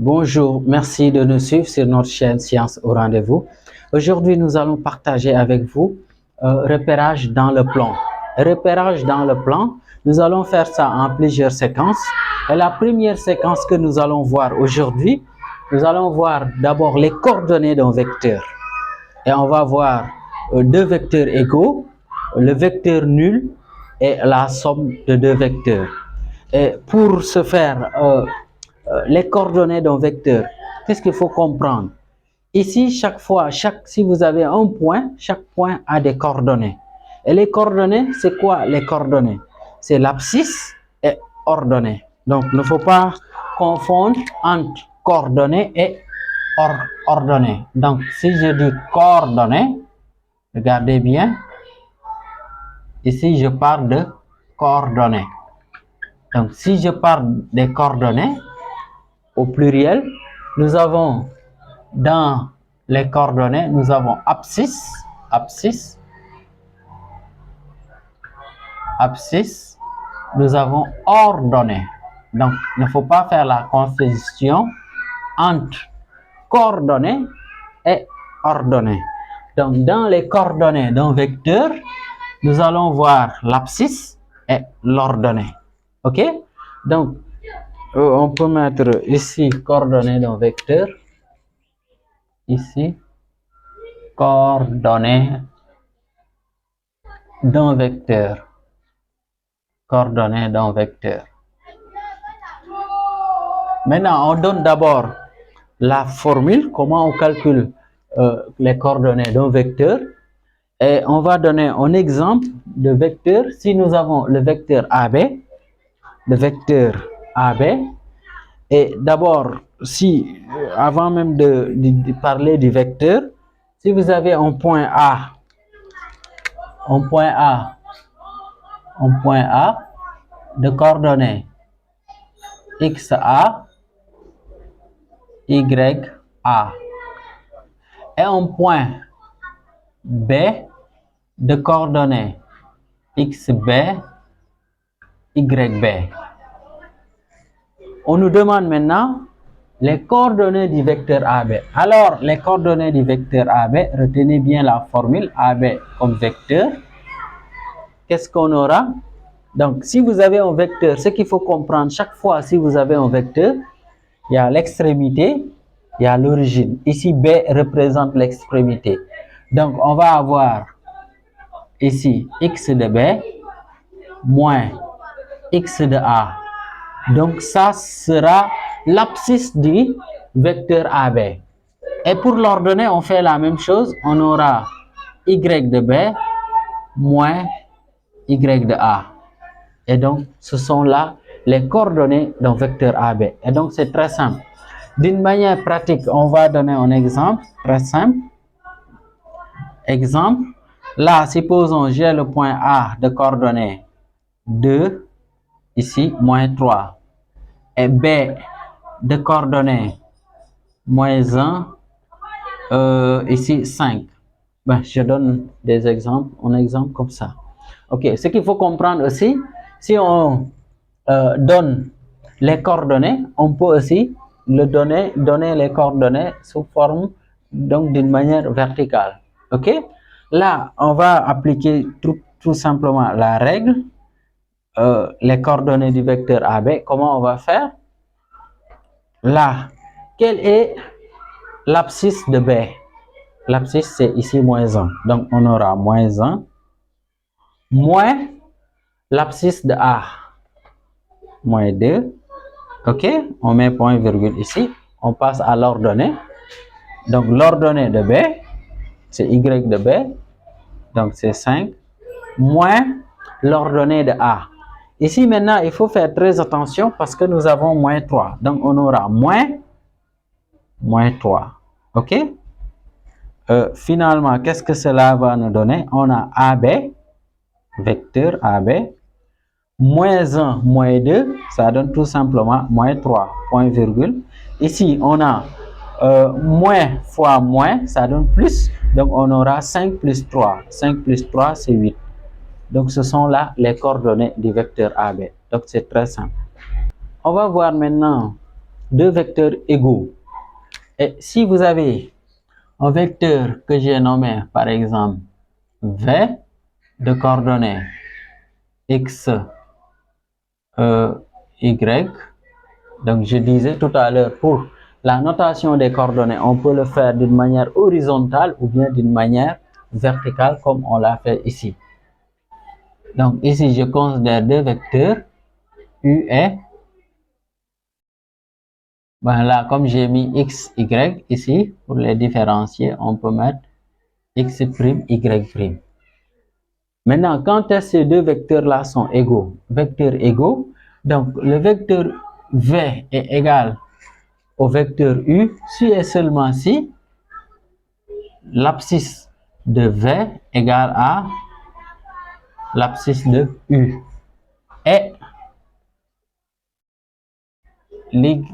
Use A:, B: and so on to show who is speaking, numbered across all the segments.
A: Bonjour, merci de nous suivre sur notre chaîne Science au rendez-vous. Aujourd'hui, nous allons partager avec vous repérage dans le plan. Repérage dans le plan, nous allons faire ça en plusieurs séquences. Et la première séquence que nous allons voir aujourd'hui, nous allons voir d'abord les coordonnées d'un vecteur. Et on va voir deux vecteurs égaux, le vecteur nul et la somme de deux vecteurs. Et pour ce faire, les coordonnées d'un vecteur, qu'est-ce qu'il faut comprendre? Ici, si vous avez un point, chaque point a des coordonnées. Et les coordonnées, c'est quoi les coordonnées? C'est l'abscisse et ordonnée. Donc, il ne faut pas confondre entre coordonnées et ordonnées. Donc, si je dis coordonnées, regardez bien. Ici, je parle de coordonnées. Donc, si je parle des coordonnées, au pluriel, nous avons dans les coordonnées, nous avons abscisse, nous avons ordonnée. Donc, il ne faut pas faire la confusion entre coordonnées et ordonnées. Donc, dans les coordonnées d'un vecteur, nous allons voir l'abscisse et l'ordonnée. OK? Donc, on peut mettre ici coordonnées d'un vecteur. Ici, coordonnées d'un vecteur. Coordonnées d'un vecteur. Maintenant, on donne d'abord la formule, comment on calcule les coordonnées d'un vecteur. Et on va donner un exemple de vecteur. Si nous avons le vecteur AB, et d'abord, si avant même de parler du vecteur, si vous avez un point A de coordonnées XA, YA, et un point B de coordonnées XB, YB. On nous demande maintenant les coordonnées du vecteur AB. Alors, les coordonnées du vecteur AB, retenez bien la formule AB comme vecteur. Qu'est-ce qu'on aura? Donc, si vous avez un vecteur, ce qu'il faut comprendre, chaque fois si vous avez un vecteur, il y a l'extrémité, il y a l'origine. Ici, B représente l'extrémité. Donc, on va avoir ici X de B moins X de A. Donc, ça sera l'abscisse du vecteur AB. Et pour l'ordonnée, on fait la même chose. On aura Y de B moins Y de A. Et donc, ce sont là les coordonnées d'un vecteur AB. Et donc, c'est très simple. D'une manière pratique, on va donner un exemple très simple. Exemple. Là, supposons j'ai le point A de coordonnées 2, ici, moins 3. Et B de coordonnées moins 1, ici 5. Ben, je donne des exemples, un exemple comme ça. Ok, ce qu'il faut comprendre aussi, si on donne les coordonnées, on peut aussi donner les coordonnées sous forme, donc d'une manière verticale. Ok, là, on va appliquer tout simplement la règle. Les coordonnées du vecteur AB, comment on va faire? Là, quelle est l'abscisse de B? L'abscisse, c'est ici moins 1. Donc, on aura moins 1 moins l'abscisse de A, moins 2. OK? On met point virgule ici. On passe à l'ordonnée. Donc, l'ordonnée de B, c'est Y de B. Donc, c'est 5 moins l'ordonnée de A. Ici, maintenant, il faut faire très attention parce que nous avons moins 3. Donc, on aura moins 3. OK? Finalement, qu'est-ce que cela va nous donner? On a AB, vecteur AB, moins 1, moins 2, ça donne tout simplement moins 3, point virgule. Ici, on a moins fois moins, ça donne plus. Donc, on aura 5 plus 3. 5 plus 3, c'est 8. Donc, ce sont là les coordonnées du vecteur AB. Donc, c'est très simple. On va voir maintenant deux vecteurs égaux. Et si vous avez un vecteur que j'ai nommé par exemple V de coordonnées x, y, donc je disais tout à l'heure, pour la notation des coordonnées, on peut le faire d'une manière horizontale ou bien d'une manière verticale comme on l'a fait ici. Donc ici, je considère deux vecteurs U et, voilà, comme j'ai mis x, y ici, pour les différencier, on peut mettre x', y'. Maintenant, quand ces deux vecteurs-là sont égaux, donc le vecteur V est égal au vecteur U si et seulement si l'abscisse de V égale à l'abscisse de U et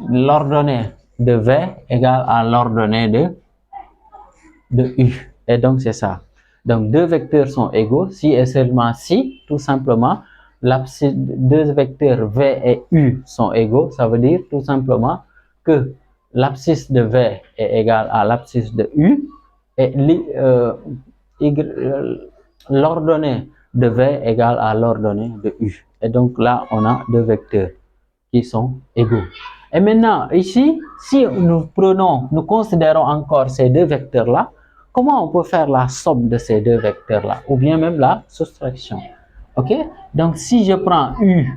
A: l'ordonnée de V égale à l'ordonnée de U. Et donc c'est ça. Donc deux vecteurs sont égaux si et seulement si, tout simplement, deux vecteurs V et U sont égaux. Ça veut dire tout simplement que l'abscisse de V est égale à l'abscisse de U et l'ordonnée de V est égale à l'ordonnée de U. Et donc là, on a deux vecteurs qui sont égaux. Et maintenant, ici, si nous considérons encore ces deux vecteurs-là, comment on peut faire la somme de ces deux vecteurs-là, ou bien même la soustraction? Ok? Donc, si je prends U,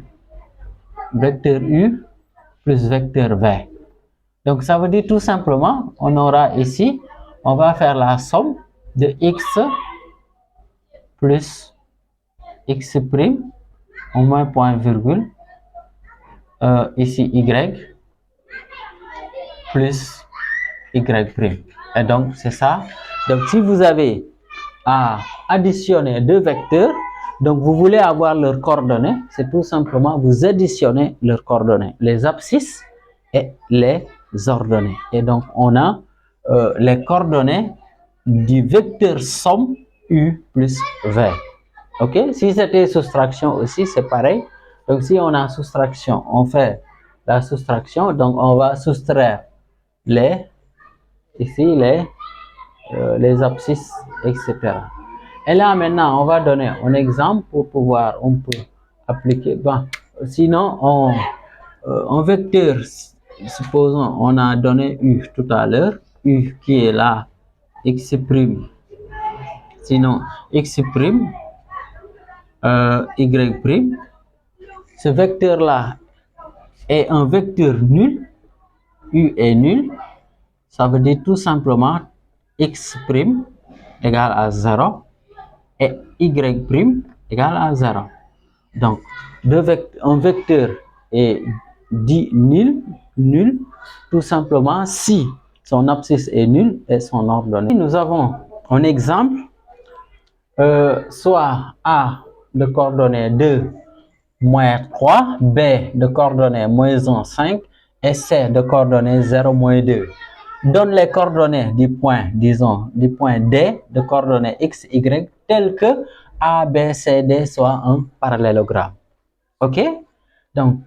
A: vecteur U, plus vecteur V, donc ça veut dire tout simplement, on aura ici, on va faire la somme de x plus x', au moins point virgule, ici y, plus y'. Et donc, c'est ça. Donc, si vous avez à additionner deux vecteurs, donc vous voulez avoir leurs coordonnées, c'est tout simplement vous additionnez leurs coordonnées, les abscisses et les ordonnées. Et donc, on a les coordonnées du vecteur somme U plus V. Ok? Si c'était soustraction aussi, c'est pareil. Donc, si on a soustraction, on fait la soustraction, donc on va soustraire ici les abscisses, etc. Et là maintenant, on va donner un exemple pour pouvoir, on peut appliquer. Bon, sinon, un vecteur, supposons, on a donné U tout à l'heure, U qui est là, x', sinon x', y', ce vecteur-là est un vecteur nul, U est nul, ça veut dire tout simplement x' égale à 0 et y' égale à 0. Donc, un vecteur est dit nul, tout simplement si son abscisse est nul et son ordonnée. Nous avons un exemple, soit A de coordonnées 2, moins 3, B de coordonnées moins 1, 5 et C de coordonnées 0, moins 2. Donne les coordonnées du point, disons, du point D de coordonnées x, y, tel que A, B, C, D soit un parallélogramme. Ok? Donc,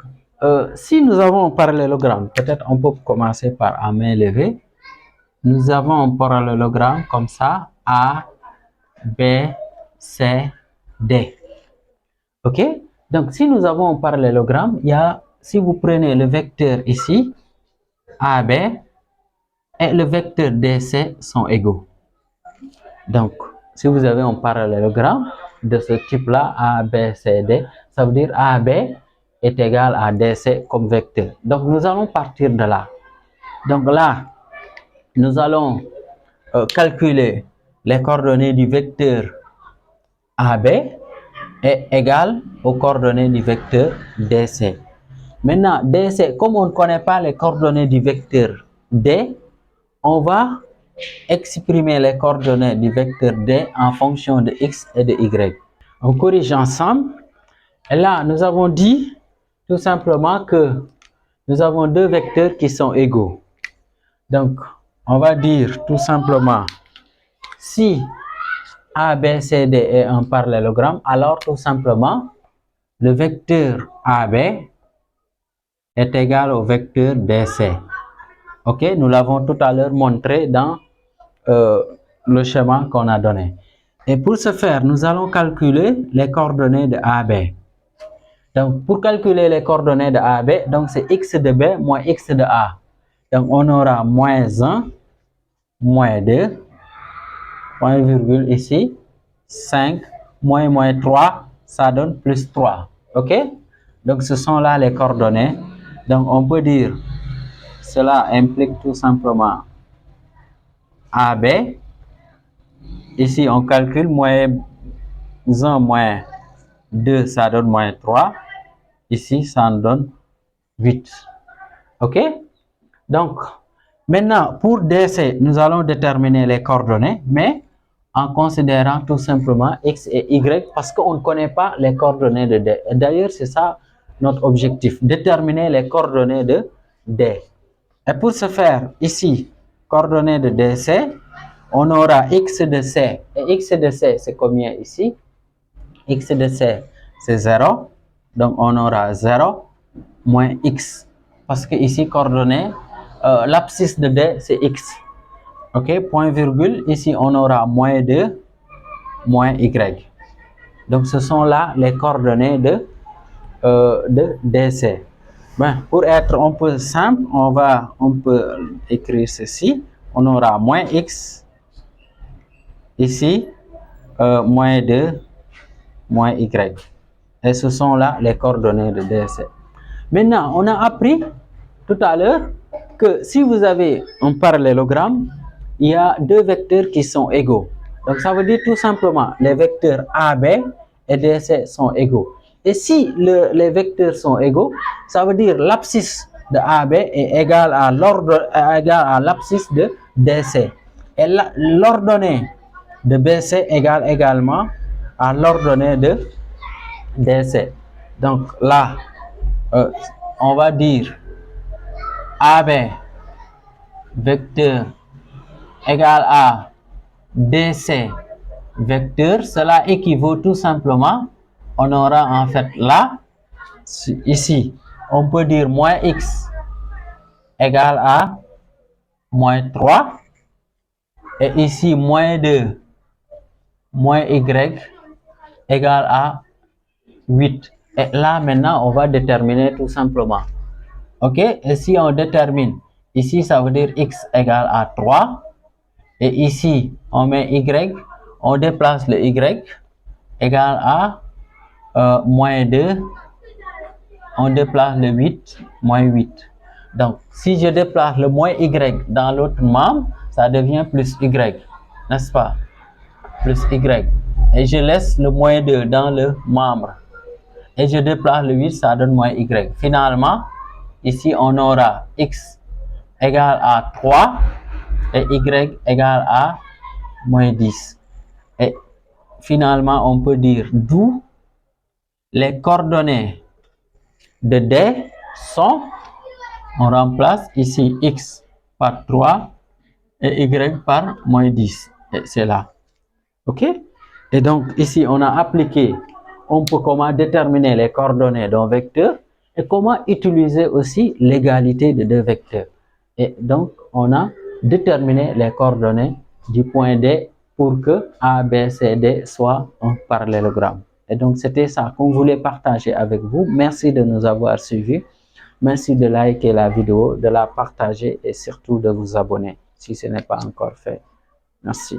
A: si nous avons un parallélogramme, peut-être on peut commencer par à main levée. Nous avons un parallélogramme comme ça, A, B, C, D. Ok? Donc, si nous avons un parallélogramme, si vous prenez le vecteur ici, AB, et le vecteur DC sont égaux. Donc, si vous avez un parallélogramme de ce type-là, A, B, C, D, ça veut dire AB est égal à DC comme vecteur. Donc, nous allons partir de là. Donc là, nous allons calculer les coordonnées du vecteur AB est égal aux coordonnées du vecteur DC. Maintenant, DC, comme on ne connaît pas les coordonnées du vecteur D, on va exprimer les coordonnées du vecteur D en fonction de X et de Y. On corrige ensemble. Et là, nous avons dit tout simplement que nous avons deux vecteurs qui sont égaux. Donc, on va dire tout simplement, si A, B, C, D est un parallélogramme, alors tout simplement, le vecteur AB est égal au vecteur DC. Ok, nous l'avons tout à l'heure montré dans le schéma qu'on a donné. Et pour ce faire, nous allons calculer les coordonnées de AB. Donc, pour calculer les coordonnées de AB, donc c'est x de B moins x de A. Donc, on aura moins 1, moins 2, point virgule ici, 5, moins 3, ça donne plus 3. Ok? Donc, ce sont là les coordonnées. Donc, on peut dire, cela implique tout simplement AB. Ici, on calcule moins 1, moins 2, ça donne moins 3. Ici, ça en donne 8. Ok? Donc, maintenant, pour DC, nous allons déterminer les coordonnées, mais en considérant tout simplement X et Y parce qu'on ne connaît pas les coordonnées de D. D'ailleurs, c'est ça notre objectif, déterminer les coordonnées de D. Et pour ce faire, ici, coordonnées de DC, on aura X de C. Et X de C, c'est combien ici? X de C, c'est 0. Donc, on aura 0 moins X. Parce que ici, coordonnées, l'abscisse de D, c'est X. Ok, point virgule, ici, on aura moins 2, moins Y. Donc, ce sont là les coordonnées de DC. Ben, pour être un peu simple, on peut écrire ceci. On aura moins X, ici, moins 2, moins Y. Et ce sont là les coordonnées de DC. Maintenant, on a appris tout à l'heure que si vous avez un parallélogramme, il y a deux vecteurs qui sont égaux. Donc, ça veut dire tout simplement les vecteurs AB et DC sont égaux. Et si les vecteurs sont égaux, ça veut dire l'abscisse de AB est égale à l'abscisse de DC. Et l'ordonnée de BC égale également à l'ordonnée de DC. Donc là, on va dire AB vecteur égale à DC vecteur. Cela équivaut tout simplement, on aura en fait là, ici, on peut dire moins X égale à moins 3. Et ici, moins 2, moins Y égale à 8. Et là, maintenant, on va déterminer tout simplement. Ok? Et si on détermine, ici, ça veut dire X égale à 3. Et ici, on met Y, on déplace le Y égale à moins 2. On déplace le 8, moins 8. Donc, si je déplace le moins Y dans l'autre membre, ça devient plus Y, n'est-ce pas? Plus Y. Et je laisse le moins 2 dans le membre. Et je déplace le 8, ça donne moins Y. Finalement, ici, on aura X égale à 3 et Y égale à moins 10. Et finalement, on peut dire d'où les coordonnées de D sont, on remplace ici X par 3 et Y par moins 10. Et c'est là. Ok? Et donc, ici, on a appliqué, on peut comment déterminer les coordonnées d'un vecteur et comment utiliser aussi l'égalité de deux vecteurs. Et donc, on a déterminé les coordonnées du point D pour que A, B, C, D soit un parallélogramme. Et donc, c'était ça qu'on voulait partager avec vous. Merci de nous avoir suivis. Merci de liker la vidéo, de la partager et surtout de vous abonner si ce n'est pas encore fait. Merci.